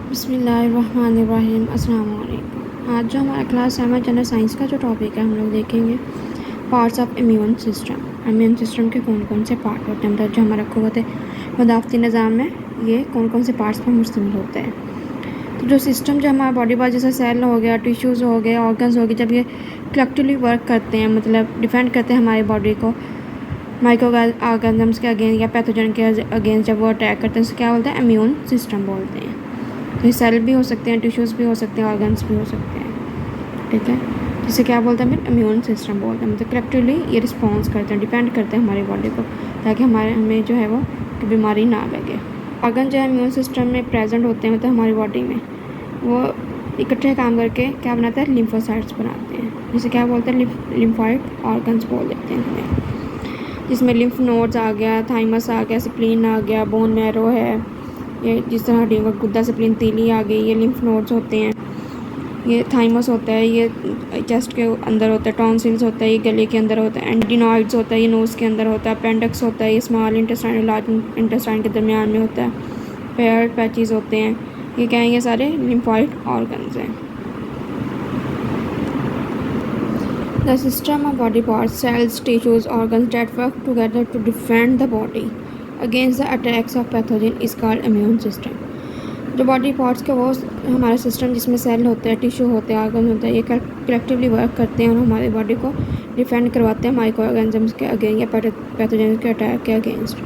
बिस्मिल्लाहिर्रहमानिर्रहीम। अस्सलाम वालेकुम। आज जो हमारा क्लास 7 जनरल साइंस का जो टॉपिक है हम लोग देखेंगे parts of immune system. Immune system के कौन कौन से पार्ट होते हैं, मतलब जो हमारा क़ुव्वत मदाफ़ती निज़ाम में ये कौन कौन से पार्ट्स पर मुश्तमिल होते हैं। तो जो सिस्टम जो हमारा बॉडी पार्ट जैसे सेल हो गया, टिश्यूज़ हो गए, ऑर्गन्स हो गए, जब ये कलेक्टिवली वर्क करते हैं, मतलब डिफेंड करते हैं हमारी बॉडी को माइक्रो ऑर्गेनिजम्स के अगेंस्ट या पैथोजन के अगेंस्ट, जब वो अटैक करते हैं उसे क्या बोलते हैं, इम्यून सिस्टम बोलते हैं। तो ये सेल भी हो सकते हैं, टिश्यूज़ भी हो सकते हैं, ऑर्गन्स भी हो सकते हैं, ठीक है। जिसे क्या बोलते हैं, फिर इम्यून सिस्टम बोलते हैं। मतलब कलेक्टिवली ये रिस्पॉन्स करते हैं, डिपेंड करते हैं हमारी बॉडी को, ताकि हमें जो है वो बीमारी ना लगे। ऑर्गन जो है इम्यून सिस्टम में प्रेजेंट होते हैं, मतलब हमारी बॉडी में वो इकट्ठे काम करके क्या बनाते हैं, लिम्फोसाइट्स बनाते हैं, जिसे क्या बोलते हैं, लिम्फॉइड ऑर्गन्स बोल देते हैं हमें। जिसमें लिम्फ नोड्स आ गया, थाइमस आ गया, स्प्लीन आ गया, बोन मैरो है, ये जिस तरह हड्डियों का गुद्दा स्प्लीन तीली आ गई, ये लिम्फ नोड्स होते हैं। ये थाइमस होता है, ये चेस्ट के अंदर होता है। टॉन्सिल्स होता है, ये गले के अंदर होता है। एंटीनॉइड्स होता है, ये नोज़ के अंदर होता है। अपेंडिक्स होता है, ये स्मॉल इंटेस्टाइन और लार्ज इंटेस्टाइन के दरमियान में होता है। पेयर पैचेस होते हैं, ये क्या हैं, ये सारे लिम्फॉइड ऑर्गन्स हैं। The system of body parts, cells, tissues, organs that work together to defend the body against the attacks of pathogen is called immune system. जो बॉडी पार्ट्स के वो हमारा सिस्टम जिसमें सेल होते हैं, टिश्यू होते हैं, ऑर्गन होते हैं, ये कलेक्टिवली वर्क करते हैं और हमारी बॉडी को डिफेंड करवाते हैं माइक्रो ऑर्गेनिजम्स के अगेंस्ट या पैथोजन के अटैक के अगेंस्ट।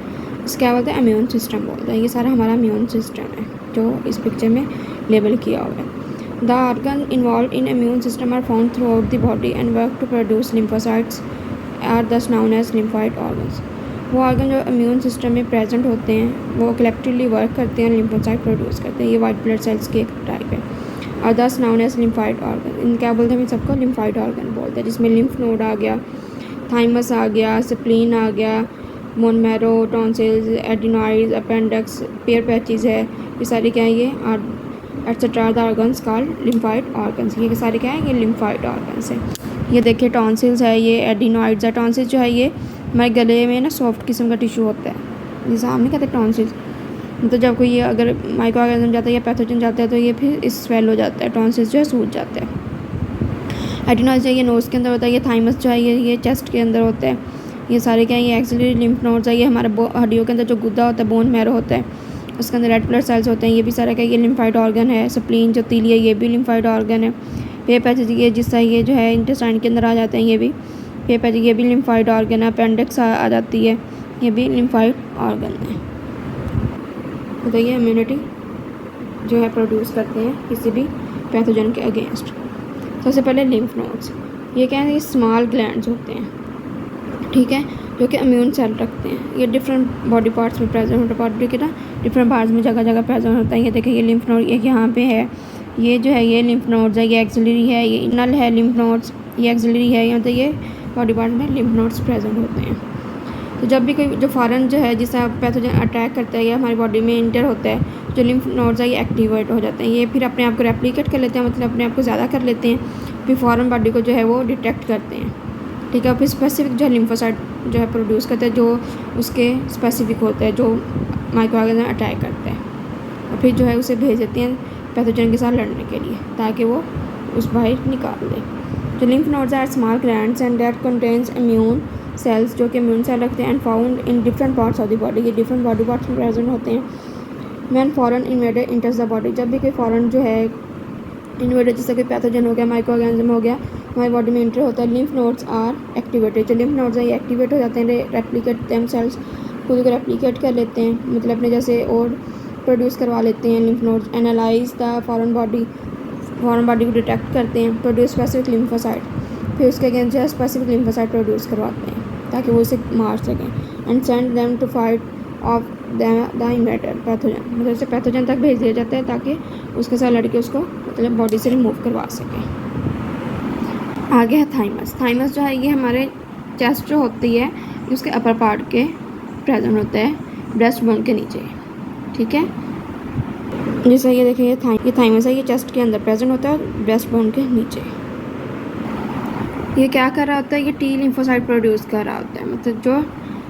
इस क्या बोलते हैं, इम्यून सिस्टम बोलते हैं। ये सारा हमारा इम्यून सिस्टम है जो इस पिक्चर में लेबल किया हुआ है। The organs involved in immune system are found throughout the body and work to produce lymphocytes, are thus known as lymphoid organs. वो ऑर्गन जो इम्यून सिस्टम में प्रेजेंट होते हैं वो कलेक्टिवली वर्क करते हैं, लिम्फोसाइट प्रोड्यूस करते हैं। ये वाइट ब्लड सेल्स की एक टाइप है और दस नाउन एज लिम्फॉइड ऑर्गन। इन क्या बोलते हैं, इन सबको लिम्फॉइड ऑर्गन बोलते हैं, जिसमें लिम्फ नोड आ गया, थाइमस आ गया, स्प्लीन आ गया, bone marrow, tonsils, adenoids, appendix, pair patches है, ये सारी क्या है, ये etcetera the organs called lymphoid organs. ये सारे क्या है, ये लिम्फॉइड ऑर्गन्स है। ये देखिए टॉन्सिल्स है, ये एडिनॉइड्स है। टॉन्सिल्स जो है ये हमारे गले में ना सॉफ्ट किस्म का टिश्यू होता है, जिसे हम नहीं कहते टॉन्सिल्स। तो जब कोई ये अगर माइक्रो ऑर्गेनिज्म जाता है या पैथोजन जाता है तो ये फिर इस स्वेल हो जाता है, टॉन्सिल्स जो है सूज जाता है। एडिनॉइड्स है, ये नोज़ के अंदर होता है। ये थाइमस जो है ये चेस्ट के अंदर होता है। ये सारे क्या है, ये एक्सिलरी लिम्फ नोड्स है, ये हमारे हड्डियों के अंदर जो गुद्दा होता है, बोन मैरो होता है, उसके अंदर रेड ब्लड सेल्स होते हैं। ये भी सारा क्या, ये लिम्फॉइड ऑर्गन है। स्प्लीन जो तीली है ये भी लिम्फॉइड ऑर्गन है। पेयर पैचेज ये जिस तरह ये जो है इंटेस्टाइन के अंदर आ जाते हैं, ये भी पेयर पैचेज, ये भी लिम्फॉइड ऑर्गन है। अपेंडिक्स आ जाती है, ये भी लिम्फॉइड ऑर्गन है। तो ये इम्यूनिटी जो है प्रोड्यूस करते हैं किसी भी पैथोजन के अगेंस्ट। सबसे पहले लिम्फ नोड्स, ये क्या है, ये स्मॉल ग्लैंड्स होते हैं, ठीक है, जो कि इम्यून सेल रखते हैं। ये डिफरेंट बॉडी पार्ट्स में प्रेजेंट होता है, बॉडी के ना डिफरेंट पार्ट्स में जगह जगह प्रेजेंट होता है। ये देखिए, ये लिम्फ नोड एक यहाँ पे है, ये जो है ये लिम्फ नोड्स है, ये एक्सिलरी है, ये इनल है लिम्फ नोड्स, ये एक्सिलरी है, मतलब ये बॉडी पार्ट में लिम्फ नोड्स प्रेजेंट होते हैं। तो जब भी कोई जो फॉरेन जो है जिससे पैथोजन अटैक करता है या हमारी बॉडी में इंटर होता है, जो लिम्फ नोड्स है ये एक्टिवेट हो जाते हैं। ये फिर अपने आप को रेप्लिकेट कर लेते हैं, मतलब अपने आप को ज़्यादा कर लेते हैं, फिर फॉरेन बॉडी को जो है वो डिटेक्ट करते हैं, ठीक है। फिर स्पेसिफिक जो है लिम्फोसाइट जो है प्रोड्यूस करते हैं, जो उसके स्पेसिफिक होते हैं, जो माइक्रो ऑर्गेनिज्म अटैक करते हैं, और फिर जो है उसे भेज देते हैं पैथोजन के साथ लड़ने के लिए, ताकि वो उस बाहर निकाल दे। जो lymph nodes are small glands and that contains immune cells, जो कि इम्यून सेल रखते हैं, and found in different parts of the body. ये डिफरेंट बॉडी पार्ट्स में प्रेजेंट होते हैं। When foreign invader enters the body, जब भी कोई फॉरेन जो है इन्वेडर जैसे कोई पैथोजन हो गया, माइक्रो ऑर्गेनिज्म हो गया, हमारी बॉडी में इंटर होता है, लिम्फ नोड्स आर एक्टिवेटेड। जो लिम्फ नोड्स है ये एक्टिवेट हो जाते हैं, रेप्लिकेट देमसेल्व्स, खुद को रेप्लिकेट कर लेते हैं, मतलब अपने जैसे और प्रोड्यूस करवा लेते हैं। Lymph nodes analyse the foreign body को डिटेक्ट करते हैं, प्रोड्यूस स्पेसिफिक लिम्फोसाइट, फिर उसके अगेंस्ट जो है स्पेसिफिक लिम्फोसाइट प्रोड्यूस करवाते हैं ताकि वो इसे मार सकें। And send them to fight off the invader pathogen, मतलब उसे पैथोजन तक भेज दिया जाता है ताकि उसके साथ लड़के उसको मतलब बॉडी से रिमूव करवा सकें। आगे है थाइमस। थाइमस जो है ये हमारे चेस्ट जो होती है उसके अपर पार्ट के प्रेजेंट होता है, ब्रेस्ट बोन के नीचे, ठीक है। जैसे ये देखिए, ये थाइमस है, ये चेस्ट के अंदर प्रेजेंट होता है, ब्रेस्ट बोन के नीचे। ये क्या कर रहा होता है, ये टी लिम्फोसाइट प्रोड्यूस कर रहा होता है, मतलब जो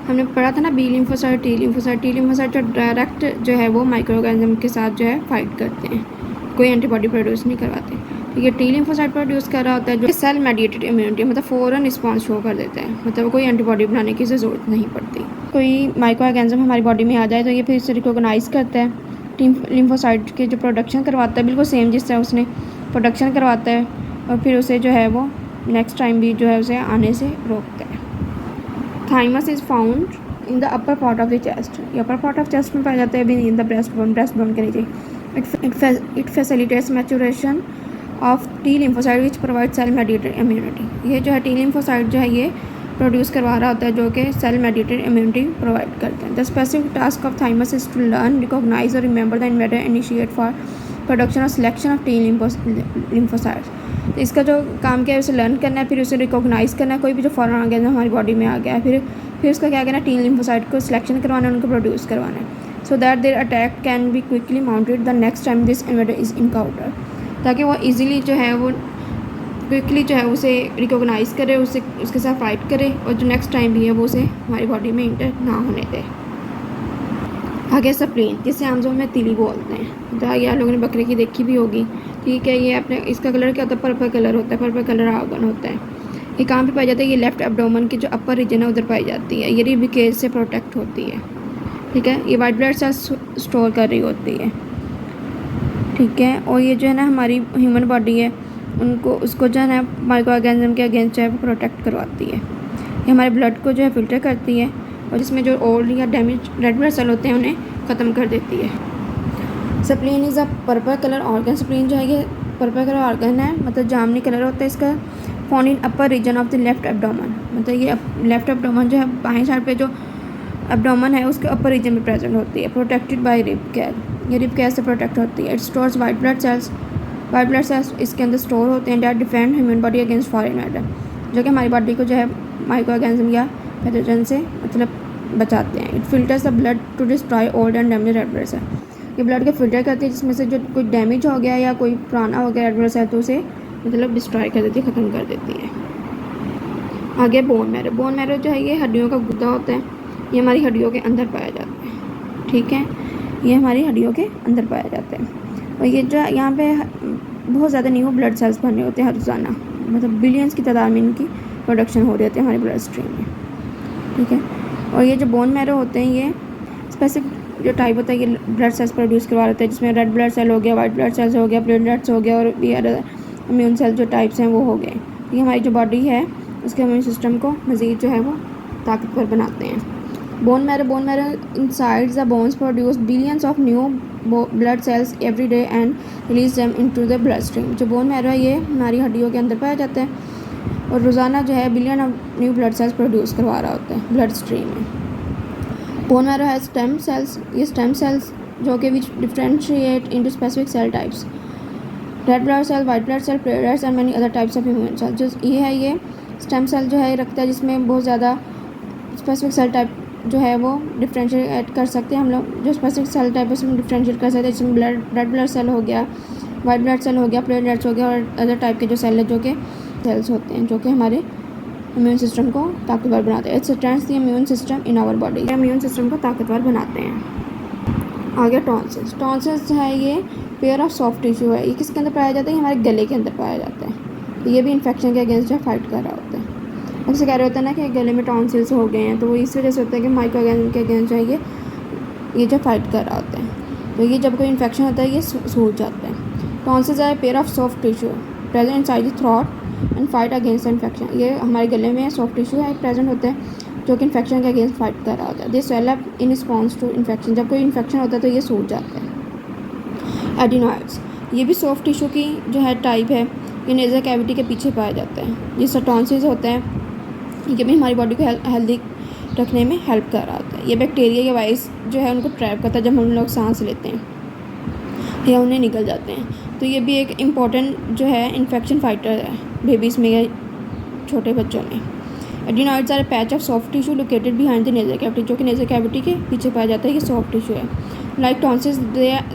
हमने पढ़ा था ना B lymphocyte, T lymphocyte. T lymphocyte जो डायरेक्ट जो है वो माइक्रो ऑर्गेनिज्म के साथ जो है फाइट करते हैं, कोई एंटीबॉडी प्रोड्यूस नहीं करवाते। ठीक है, टी लिम्फोसाइट प्रोड्यूस कर रहा होता है जो सेल मेडिएटेड इम्यूनिटी, मतलब फ़ौरन रिस्पॉन्स शो कर देता है, मतलब कोई एंटीबॉडी बनाने की ज़रूरत नहीं पड़ती। कोई माइक्रो ऑर्गेनिज्म हमारी बॉडी में आ जाए तो ये फिर से रिकॉग्नाइज़ करता है, टी लिम्फोसाइट के जो प्रोडक्शन करवाता है बिल्कुल सेम जिस तरह उसने प्रोडक्शन करवाता है, और फिर उसे जो है वो नेक्स्ट टाइम भी जो है उसे आने से रोकता है। Thymus is found in the upper part of the chest, ये अपर पार्ट ऑफ चेस्ट में पाया जाता है, इन द ब्रेस्ट बोन के नीचे। It facilitates maturation of T lymphocyte which provide cell mediated immunity. ये जो है टी लिम्फोसाइट जो है ये प्रोड्यूस करवा रहा होता है जो कि सेल मेडिएटेड इम्यूनिटी प्रोवाइड करते हैं। The specific task of thymus is to learn, recognise और remember the invader initiate for production और सिलेक्शन ऑफ टी लिम्फोसाइट्स। तो इसका जो काम क्या है उसे लर्न करना है, फिर उसे रिकॉग्नाइज़ करना है, कोई भी जो फॉरेन ऑर्गेनिज्म हमारी बॉडी में आ गया है, फिर उसका क्या करना है, टी लिम्फोसाइट को सिलेक्शन करवाना है, उनको प्रोड्यूस करवाना है, so that their attack can be quickly mounted the next time this invader is encounter, ताकि वो ईजिली जो है वो क्विकली जो है उसे रिकॉग्नाइज़ करे, उसे उसके साथ फाइट करे, और जो नेक्स्ट टाइम भी है वो उसे हमारी बॉडी में इंटर ना होने दे। आगे स्प्लीन, जिसे आमतौर में तिली बोलते हैं, तो ये आप लोगों ने बकरे की देखी भी होगी। ठीक है, ये अपने इसका कलर क्या होता है, पर्पल कलर होता है, पर्पल कलर आर्गन होता है। ये कहाँ पे पाई जाता है, ये लेफ्ट एब्डोमेन की जो अपर रीजन है उधर पाई जाती है, ये रिबिकेज से प्रोटेक्ट होती है। ठीक है, ये वाइट ब्लड सेल्स स्टोर कर रही होती है। ठीक है, और ये जो है ना हमारी ह्यूमन बॉडी है उसको जो है ना माइक्रो ऑर्गेनिज्म के अगेंस्ट जो है वो प्रोटेक्ट करवाती है। ये हमारे ब्लड को जो है फिल्टर करती है, और जिसमें जो ओल्ड या डैमेज रेड ब्लड सेल होते हैं उन्हें ख़त्म कर देती है। Spleen is a purple colour organ, spleen जो है ये पर्पल कलर ऑर्गन है, मतलब जामनी कलर होता है इसका। Found in upper region of the left abdomen, मतलब ये लेफ्ट एब्डोमेन जो है बाएं साइड पे जो एब्डोमेन है उसके अपर रीजन में प्रेजेंट होती है। प्रोटेक्टेड बाय रिब कैल, ये रिब कैल से प्रोटेक्ट होती है। It stores white blood cells, white blood cells इसके अंदर स्टोर होते हैं that defend human body against foreign invader, जो कि हमारी बॉडी को जो है माइक्रो ऑर्गेनिज्म या पैथोजन से मतलब बचाते हैं। It filters the blood to destroy old and damage red blood cell, ये ब्लड को फिल्टर करती है जिसमें से जो कोई डैमेज हो गया या कोई पुराना हो गया रेड ब्लड सेल तो उसे मतलब डिस्ट्रॉय कर देती है, ख़त्म कर देती है। आगे बोन मैरो, बोन मैरो जो है ये हड्डियों का गुदा होता है, ये हमारी हड्डियों के अंदर पाया जाता है। ठीक है, ये हमारी हड्डियों के अंदर पाया जाता है, और ये जो यहाँ पे बहुत ज़्यादा न्यू ब्लड सेल्स बने होते हैं हर रोज़ाना, मतलब बिलियंस की तादाद में इनकी प्रोडक्शन हो रही होती है हमारे ब्लड स्ट्रीम में। ठीक है, और ये जो बोन मैरो होते हैं ये स्पेसिफिक जो टाइप होता है ये ब्लड सेल्स प्रोड्यूस करवा लेते हैं, जिसमें रेड ब्लड सेल हो गया, वाइट ब्लड सेल्स हो गया, प्लेटलेट्स हो गया, और भी अदर इम्यून सेल जो टाइप्स हैं वो हो गए। ये हमारी जो बॉडी है उसके इम्यून सिस्टम को मज़ीद जो है वो ताकतवर बनाते हैं। Bone marrow inside the bones produce billions of new blood sales every day and release them into the blood stream. जो बोन मैरो है ये हमारी हड्डियों के अंदर पाया जाता है, और रोज़ाना जो है billion of new blood cells produce करवा रहा होता है ब्लड स्ट्रीम में। बोन मैरो है स्टेम सेल्स, ये स्टेम सेल्स जो कि which differentiate into specific cell types, red blood cell, white blood cell, platelets and many other types of immune cell. जो ये स्टेम सेल जो है रखता है जिसमें बहुत ज़्यादा स्पेसिफिक सेल टाइप जो है वो डिफ्रेंशिएट कर सकते हैं हम लोग, जो स्पेसिफिक सेल टाइप है उसमें डिफ्रेंशिएट कर सकते हैं, जिसमें रेड ब्लड सेल हो गया, वाइट ब्लड सेल हो गया, प्लेटलेट्स हो गया, और अदर टाइप के जो सेल है जो कि सेल्स होते हैं जो कि हमारे इम्यून सिस्टम को ताकतवर बनाते हैं। Its strengths the immune system in our body, immune system को ताकतवर बनाते हैं। आगे टॉन्सिल्स, टॉन्सिल्स जो है ये पेयर ऑफ सॉफ्ट टिश्यू है, ये किसके अंदर पाया जाता है, हमारे गले के अंदर पाया जाता है। ये भी इन्फेक्शन के अगेंस्ट जो फाइट कर रहा होता है। अक्सर कह रहे होते हैं ना कि गले में टॉन्सिल्स हो गए हैं, तो वो इस वजह से होता है कि माइक्रो ऑर्गेनिज्म के अगेंस्ट जो है ये जो फाइट कर रहा होता है, तो ये जब कोई इन्फेक्शन होता है ये सूज जाता है। Tonsils are pair of soft tissue present inside the throat and fight against infection, ये हमारे गले में सॉफ्ट टिश्यू है प्रेजेंट होते हैं जो कि इन्फेक्शन के अगेंस्ट फाइट कर रहा होता है। This swell up in response to infection, जब कोई इन्फेक्शन होता है तो ये सूज जाता है। एडिनॉइड्स, ये भी सॉफ्ट टिश्यू की जो है टाइप है, ये नेज़ल कैविटी के पीछे पाया जाता है। जिससे टॉन्सिल्स होते हैं ये भी हमारी बॉडी को हेल्दी रखने में हेल्प कर रहा होता है। ये बैक्टीरिया या वायरस जो है उनको ट्रैप करता है जब हम लोग सांस लेते हैं या उन्हें निकल जाते हैं, तो ये भी एक इम्पॉर्टेंट जो है इन्फेक्शन फाइटर है बेबीज़ में या छोटे बच्चों में। Adenoids are patch of soft tissue located behind the nasal cavity, जो कि नेज़ल कैविटी के पीछे पाया जाता है, ये सॉफ्ट टिश्यू है। Like tonsils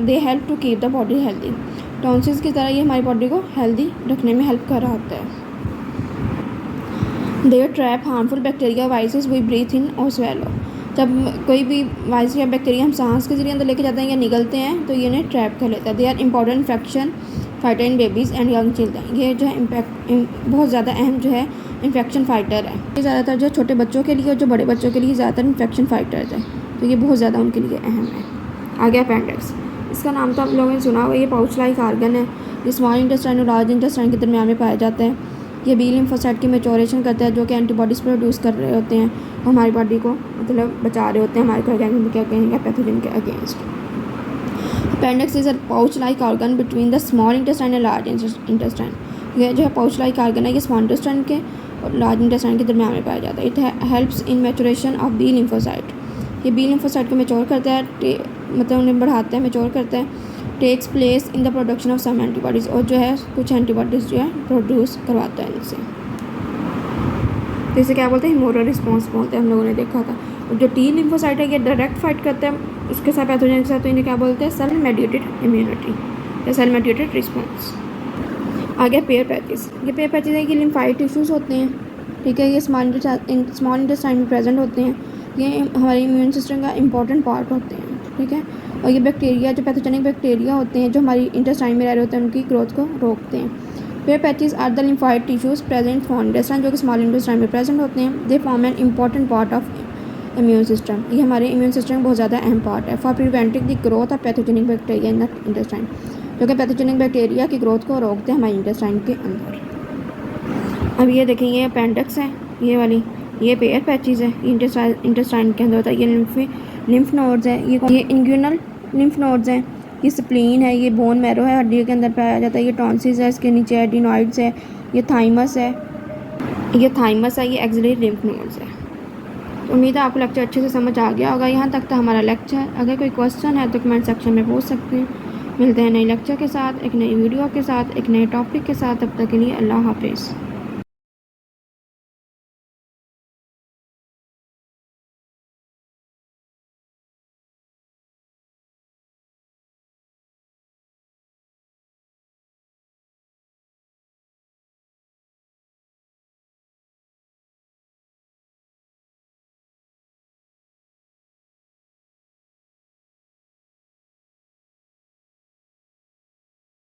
they help to keep the body healthy, tonsils की तरह ये हमारी बॉडी को हेल्दी रखने में हेल्प कर रहा होता है। They trap harmful bacteria viruses we breathe in और स्वेलो। जब कोई भी वायरस या बैक्टीरिया हम सांस के जरिए अंदर लेके जाते हैं या निगलते हैं तो ये इन्हें ट्रैप कर लेता है। They are important infection fighter in babies and young children. ये जो है बहुत ज़्यादा अहम जो है इन्फेक्शन फाइटर है। ये ज़्यादातर जो छोटे बच्चों के लिए और जो बड़े बच्चों के लिए ज़्यादातर इन्फेक्शन फाइटर्स है, तो ये बहुत ज़्यादा उनके लिए अहम है। आगे अपेंडिक्स, इसका नाम तो आप लोगों ने सुना होगा। ये पाउच लाइक ऑर्गन है। ये स्मॉल इंटेस्टाइन और लार्ज इंटेस्टाइन के दरमियान में पाया जाता है। ये बी लिम्फोसाइट की मैच्योरेशन करता है जो कि एंटीबॉडीज़ प्रोड्यूस कर रहे होते हैं, हमारी बॉडी को मतलब बचा रहे होते हैं हमारे क्या कहेंगे पैथोजन के against. Appendix is a pouch like organ between the small intestine and large intestine. ये जो है पाउच लाइक ऑर्गन है, ये स्मॉल इंटेस्टाइन के और लार्ज इंटेस्टाइन के दरमियान में पाया जाता है। It helps in maturation of B lymphocyte. ये बी लिम्फोसाइट को मैच्योर करता है, मतलब उन्हें बढ़ाता है, मैच्योर करता है। Takes place in the production of some antibodies, और जो है कुछ एंटीबॉडीज़ जो है प्रोड्यूस करवाता है इनसे। तो इसे क्या बोलते हैं, ह्यूमोरल रिस्पॉन्स बोलते हैं, हम लोगों ने देखा था। और जो टी लिम्फोसाइट है ये डायरेक्ट फाइट करता है उसके साथ पैथोजन के साथ, तो इन्हें क्या बोलते हैं, सेल मेडिएटेड इम्यूनिटी या सेल मेडिएटेड रिस्पॉन्स। आगे पेयर पैचेस। ये पेयर पैचेस है कि लिम्फाइड टिश्यूज़ होते हैं, ठीक है। ये स्मॉल इंटेस्टाइन में प्रेजेंट होते हैं। ये हमारे इम्यून सिस्टम का इंपॉर्टेंट पार्ट होते हैं, ठीक है। और ये बैक्टीरिया जो पैथोजेनिक बैक्टीरिया होते हैं जो हमारी इंटेस्टाइन में रह रहे होते हैं उनकी ग्रोथ को रोकते हैं। Peyer patches are the lymphoid tissues present small intestine, जो कि स्मॉल इंटेस्टाइन में प्रेजेंट होते हैं। They form an important part of immune system. ये हमारे इम्यून सिस्टम का बहुत ज़्यादा अहम पार्ट है। For preventing the growth of pathogenic bacteria in the intestine, जो कि पैथोजेनिक बैक्टीरिया की ग्रोथ को रोकते हैं हमारे इंटेस्टाइन के अंदर। अब ये देखें, ये अपेंडिक्स है ये वाली, ये पेयर पैचेस है, इंटेस्टाइन के अंदर होता है। ये लिम्फ नोड्स है, ये इंग्यूनल लिम्फ नोड्स हैं। ये स्प्लीन है, ये बोन मैरो है, हड्डी के अंदर पाया जाता है। ये टॉन्सिस है, इसके नीचे एडिनॉइड्स है। ये थाइमस है, ये एक्सिलरी लिम्फ नोड्स है। उम्मीद है आपको लेक्चर अच्छे से समझ आ गया होगा। यहाँ तक था हमारा लेक्चर। अगर कोई क्वेश्चन है तो कमेंट सेक्शन में पूछ सकते हैं। मिलते हैं नए लेक्चर के साथ, एक नई वीडियो के साथ, एक नए टॉपिक के साथ। तब तक के लिए अल्लाह हाफिज़।